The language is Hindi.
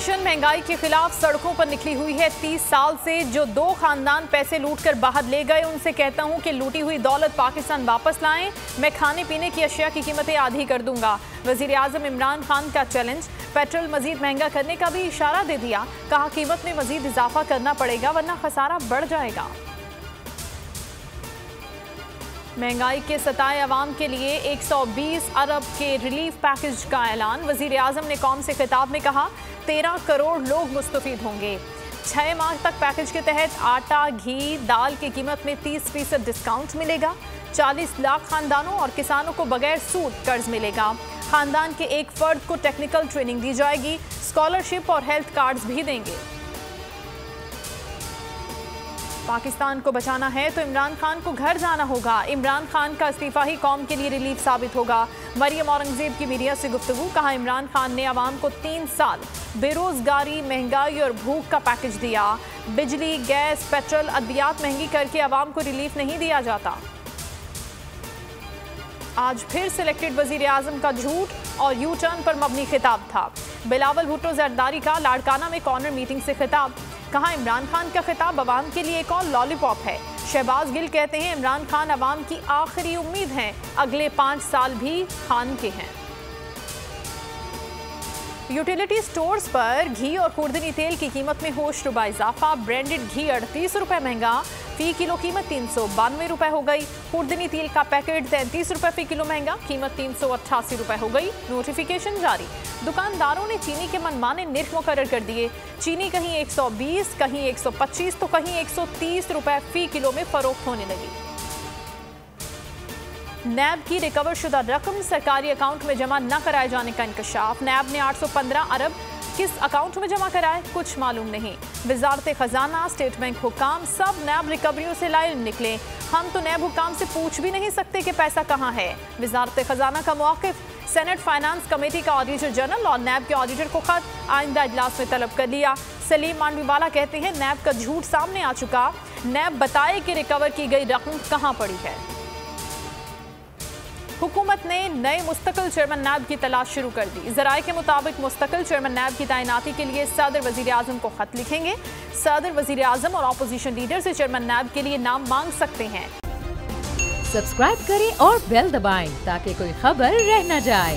अपोजिशन महंगाई के खिलाफ सड़कों पर निकली हुई है। 30 साल से जो दो खानदान पैसे लूटकर बाहर ले गए, उनसे कहता हूं कि लूटी हुई दौलत पाकिस्तान वापस लाएं। मैं खाने पीने की अशिया की कीमतें आधी कर दूंगा। वजीर आजम इमरान खान का चैलेंज। पेट्रोल मजीद महंगा करने का भी इशारा दे दिया। कहा कीमत में मजीद इजाफा करना पड़ेगा वरना खसारा बढ़ जाएगा। महंगाई के सताए अवाम के लिए 120 अरब के रिलीफ पैकेज का ऐलान। वजीर आजम ने कौम से खिताब में कहा 13 करोड़ लोग मुस्तफीद होंगे। 6 माह तक पैकेज के तहत आटा, घी, दाल की कीमत में 30% डिस्काउंट मिलेगा। 40 लाख खानदानों और किसानों को बगैर सूद कर्ज मिलेगा। खानदान के एक फर्द को टेक्निकल ट्रेनिंग दी जाएगी। स्कॉलरशिप और हेल्थ कार्ड्स भी देंगे। पाकिस्तान को बचाना है तो इमरान खान को घर जाना होगा। इमरान खान का इस्तीफा ही कौम के लिए रिलीफ साबित होगा। मरियम औरंगजेब की मीडिया से गुफ्तगू। कहा इमरान खान ने अवाम को 3 साल बेरोजगारी, महंगाई और भूख का पैकेज दिया। बिजली, गैस, पेट्रोल, अद्वियात महंगी करके अवाम को रिलीफ नहीं दिया जाता। आज फिर सिलेक्टेड वजीर आजम का झूठ और यू टर्न पर मबनी खिताब था। बिलावल भुट्टो जरदारी का लाड़काना में कॉर्नर मीटिंग से खिताब। कहा इमरान खान का खिताब अवाम के लिए एक और लॉलीपॉप है। शहबाज गिल कहते हैं इमरान खान अवाम की आखिरी उम्मीद हैं। अगले 5 साल भी खान के हैं। यूटिलिटी स्टोर्स पर घी और खुर्दनी तेल की कीमत में होशरुबा इजाफा। ब्रांडेड घी 38 रुपए महंगा, फी किलो कीमत 392 रुपए हो गई। खुर्दनी तेल का पैकेट 33 रुपए फी किलो महंगा, कीमत 388 रुपए हो गई। नोटिफिकेशन जारी। दुकानदारों ने चीनी के मनमाने निर्ख मुकर्रर कर दिए। चीनी कहीं 120, कहीं 125 तो कहीं 130 रुपए फी किलो में फरोख्त होने लगी। नैब की रिकवर शुदा रकम सरकारी अकाउंट में जमा न कराए जाने का इंकशाफ। नैब ने 815 अरब किस अकाउंट में जमा कराए, कुछ मालूम नहीं। वजारत खजाना, स्टेट बैंक हुकाम सब नैब रिकवरियों से लाइल निकले। हम तो नैब हुकाम से पूछ भी नहीं सकते कि पैसा कहाँ है। वजारत खजाना का मौक़िफ़। सेनेट फाइनेंस कमेटी का ऑडिटर जनरल और नैब के ऑडिटर को खत आइंदा इजलास में तलब कर लिया। सलीम मांडवीवाला कहते हैं नैब का झूठ सामने आ चुका। नैब बताए कि रिकवर की गई रकम कहाँ पड़ी है। हुकूमत ने नए मुस्तकिल चेयरमैन नैब की तलाश शुरू कर दी। ज़राए के मुताबिक मुस्तकिल चेयरमैन नैब की तैनाती के लिए सदर वजीर आजम को खत लिखेंगे। सदर वजीर आजम और अपोजिशन लीडर से चेयरमैन नैब के लिए नाम मांग सकते हैं। सब्सक्राइब करें और बेल दबाएं ताकि कोई खबर रह न जाए।